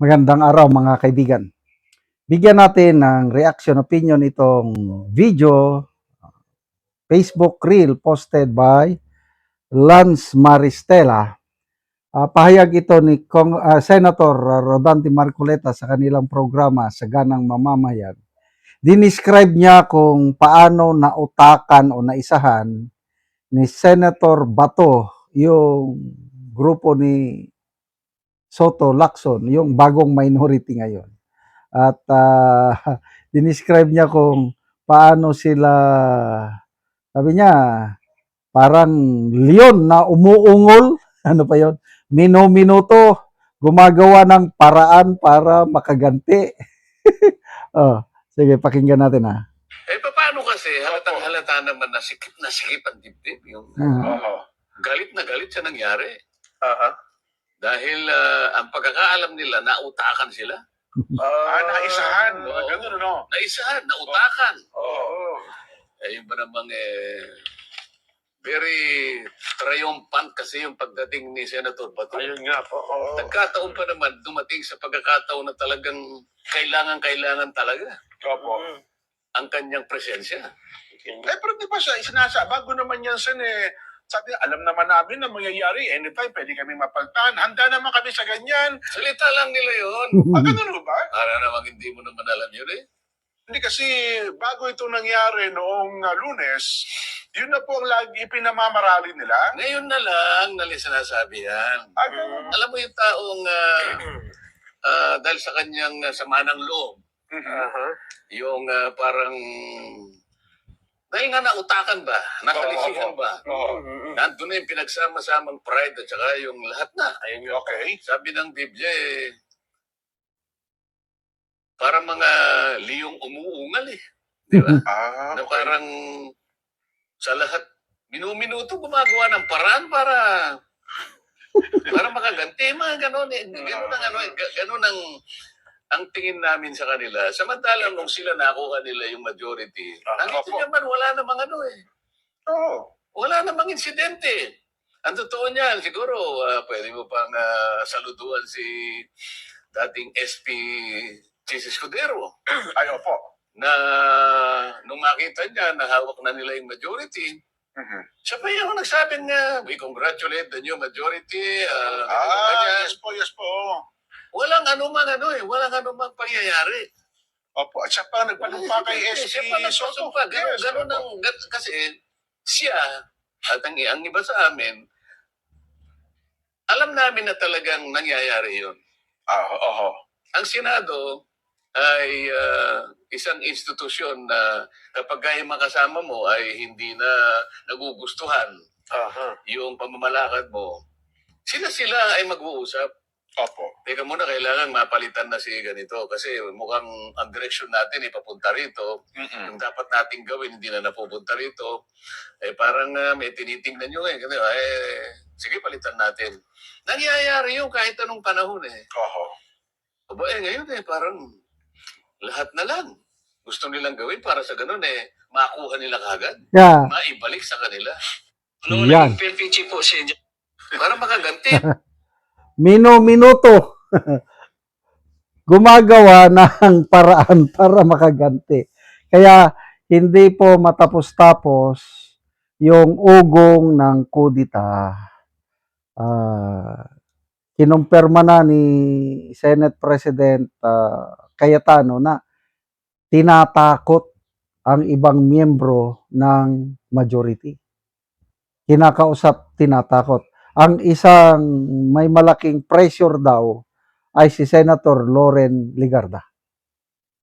Magandang araw mga kaibigan. Bigyan natin ng reaction opinion itong video, Facebook reel posted by Lance Maristela. Pahayag ito ni Senator Rodante Marcoleta sa kanilang programa sa Ganang Mamamayan. Dinescribe niya kung paano nautakan o naisahan ni Senator Bato yung grupo ni Soto Lacson, yung bagong minority ngayon. At dinescribe niya kung paano sila, sabi niya, parang leon na umuungol, ano pa yon, minuto, gumagawa ng paraan para makaganti. Sige, pakinggan natin ha. Paano kasi halatang halata naman na sikip ang dibdib. Yung galit na galit sa nangyari. Dahil ang pagkakaalam nila, nautakan sila. Naisahan. Ganun, no? Naisahan, nautakan. Yung ba namang very triumphant kasi yung pagdating ni Senator Bato. Ayun nga po. Nagkataon pa naman, dumating sa pagkakataon na talagang kailangan talaga ang kanyang presensya. Pero di ba siya, bago naman yan sabi, alam naman namin na mangyayari, anytime pwede kami mapaltan. Handa naman kami sa ganyan. Salita lang nila yun. Ganun ba? Para namang hindi mo naman alam yun eh. Hindi kasi bago ito nangyari noong Lunes, yun na po ang lagi ipinamamarali nila. Ngayon na lang nila sinasabi yan. Alam mo yung taong dahil sa kanyang sama ng loob, yung parang dahil nga nautakan ba? Nakalisihan ba? Nandun na yung pinagsama-samang pride at saka yung lahat na. Ayun, okay. Sabi ng Biblia parang mga liyong umuungal eh. Di ba? Na parang sa lahat, minuto gumagawa ng paraan para makaganti. Mga ganon eh. Ganon ang tingin namin sa kanila. Samantalang nung sila nakuha nila yung majority, nandito naman wala namang wala namang insidente. Ang totoo niyan, siguro, pwede mo pang saluduan si dating SP Chis Escudero. Ay, opo. Na nung makita niya na hawak na nila yung majority, siya pa yung nagsabing we congratulate the new majority. Yes po. Walang walang anumang pangyayari. Opo, at siya pa nagpanumpa kay SP Soto. Kasi siya, at ang iba sa amin, alam namin na talagang nangyayari yun. Ang Senado ay isang institusyon na kapag yung makasama mo ay hindi na nagugustuhan yung pamamalakad mo, sila ay mag-uusap. Opo. Teka muna, kailangan mapalitan na si ganito kasi mukhang ang direksyon natin papunta rito. Yung dapat nating gawin, hindi na napupunta rito. Parang may tinitingnan nyo sige, palitan natin. Nangyayari yung kahit anong panahon ngayon parang lahat na lang gusto nilang gawin para sa ganun makuha nila kagad. Yeah. Maibalik sa kanila. Yan. Po siya para makaganti. Minuto gumagawa ng paraan para makaganti. Kaya hindi po matapos-tapos yung ugong ng kudita. Kinumpirma na ni Senate President Cayetano na tinatakot ang ibang miyembro ng majority. Kinakausap, tinatakot. Ang isang may malaking pressure daw ay si Senator Loren Legarda.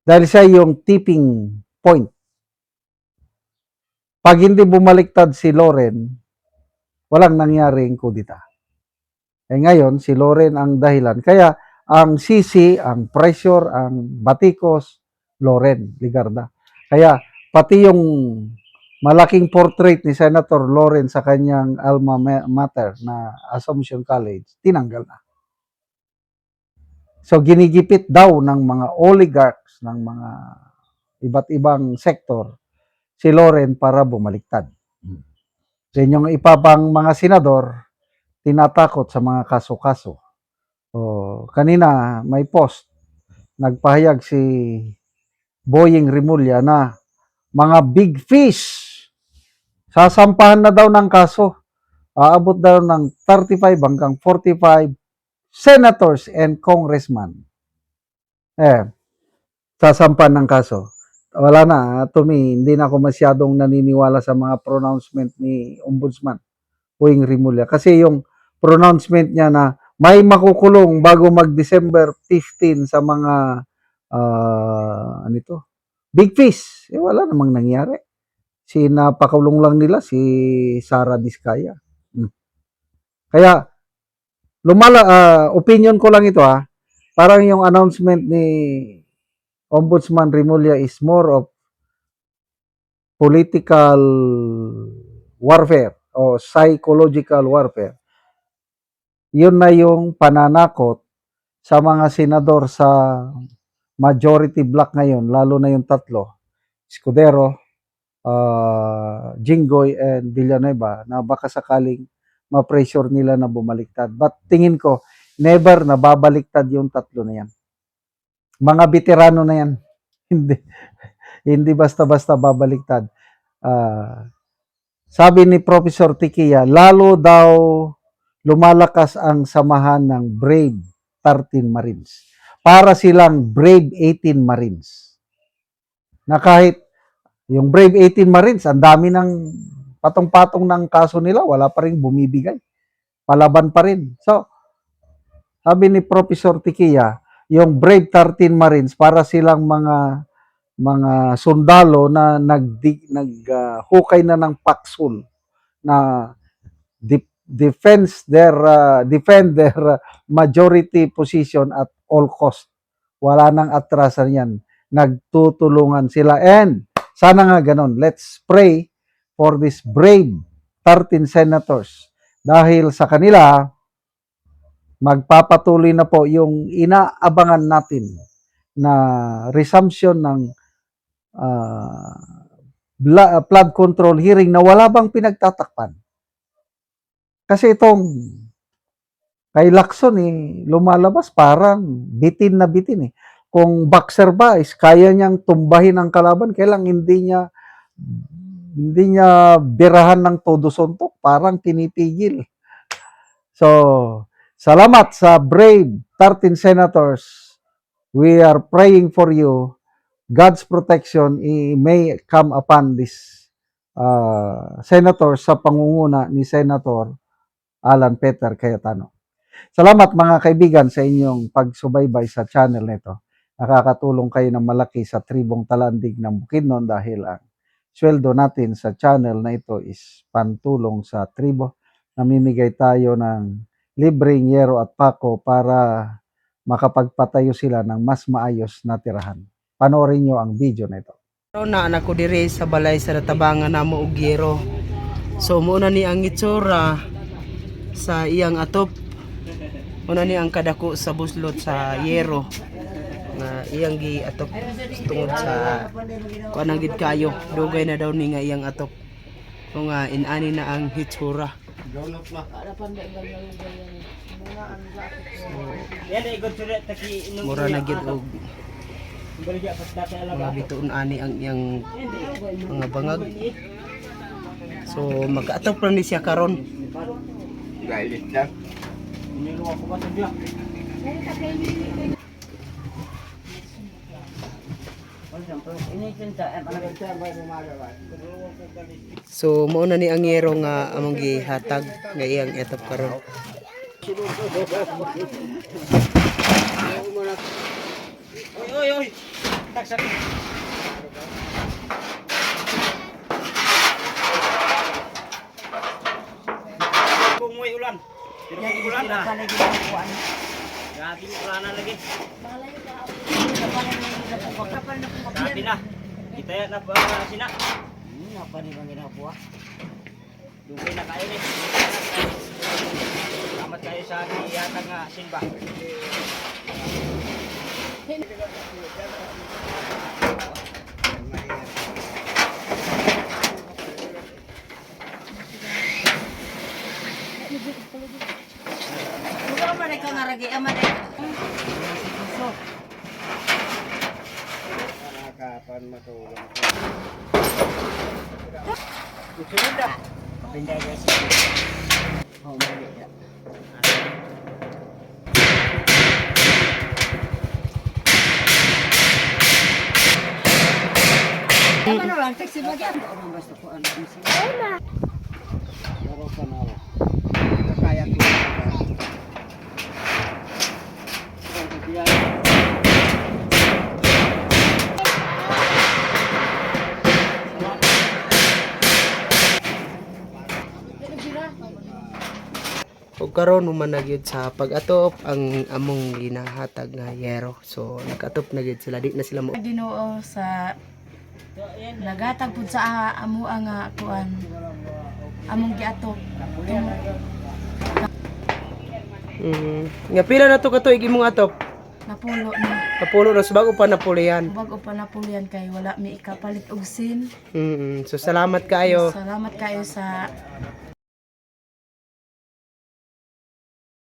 Dahil siya yung tipping point. Pag hindi bumaliktad si Loren, walang nangyaring kudita. Ngayon, si Loren ang dahilan. Kaya ang sisi, ang pressure, ang batikos, Loren Legarda. Kaya pati yung malaking portrait ni Senator Loren sa kanyang alma mater na Assumption College, tinanggal na. So, ginigipit daw ng mga oligarchs, ng mga iba't ibang sektor, si Loren para bumaliktad. Sa inyong ipabang mga senador, tinatakot sa mga kaso-kaso. Kanina may post, nagpahayag si Boying Rimulya na mga big fish, sasampahan na daw ng kaso. Aabot daw ng 35 hanggang 45 senators and congressmen. Sasampahan ng kaso. Wala na, to me, hindi na ako masyadong naniniwala sa mga pronouncement ni Ombudsman Boying Rimulya. Kasi yung pronouncement niya na may makukulong bago mag-December 15 sa mga big fish. Wala namang nangyari. Napakulong lang nila si Sara Diskaya. Kaya, opinion ko lang ito parang yung announcement ni Ombudsman Rimulya is more of political warfare o psychological warfare. Yun na yung pananakot sa mga senador sa majority block ngayon, lalo na yung tatlo, Escudero, Jinggoy, and Villanueva, na baka sakaling ma-pressure nila na bumaliktad. But tingin ko, never na babaliktad yung tatlo na yan. Mga veterano na yan. Hindi basta-basta babaliktad. Sabi ni Professor Tikia, lalo daw lumalakas ang samahan ng Brave 13 Marines. Para silang Brave 18 Marines. Na kahit yung Brave 18 Marines, ang dami ng patong-patong ng kaso nila, wala pa rin bumibigay. Palaban pa rin. So, sabi ni Professor Tikia, yung Brave 13 Marines, para silang mga sundalo na naghukay na ng paksul na defend their majority position at all cost. Wala nang atrasan yan. Nagtutulungan sila. And sana nga ganun. Let's pray for this brave 13 senators. Dahil sa kanila, magpapatuloy na po yung inaabangan natin na resumption ng flood control hearing na wala bang pinagtatakpan. Kasi itong kay Lacson lumalabas parang bitin na bitin Kung boxer ba is kaya niyang tumbahin ang kalaban, kailang hindi niya birahan ng todo suntok, parang tinipigil. So, salamat sa brave 13 senators. We are praying for you. God's protection may come upon this senator sa pangunguna ni Senator Alan Peter Cayetano. Salamat mga kaibigan sa inyong pagsubaybay sa channel nito. Nakakatulong kayo ng malaki sa tribong Talandig ng Bukidnon dahil ang sweldo natin sa channel na ito is pantulong sa tribo. Namimigay tayo ng libreng yero at pako para makapagpatayo sila ng mas maayos na tirahan. Panoorin nyo ang video na ito. Na anak ko dire sa balay sa Tabangan na mo og yero. So muna ni ang itsura sa iyang atop. Muna ni ang kadako sa buslot sa yero nga iyang gi atop tungod sa kuanang gid kayo. Dugay na daw ni nga iyang atop. O nga inani na ang itsura. Mura na gid og mga bituon ani ang iyang mga bangag. So mag-atop lang ni siya karon. Galit lang. So mao na ni ang yero nga among gihatag nga iyang etop karon. Oy. Taksak. Kumuy ulan. Yang ulan na. Grabe ulan na lagi. Grabe na. Kita ya na sina. Apa ni bang ginabuha? Dugay na kayo ni. Salamat kayo sa giyatag nga simba. lagi aman eh. Ano lang, taxi ba yan? Basta po ano. Ug karon human na gyud sa pag-atop ang among ginahatag nga yero. So nag-atop na gyud sila, di na sila mo. Ginoo sa nagatag pud sa amo nga kuan. Among giatok. Nga pila na to katuig imong atop? Napulo na. Napulo na sa bago pa napulian. Bago pa napulian kay wala mi ikapalit og sin. So salamat kayo. Salamat kayo sa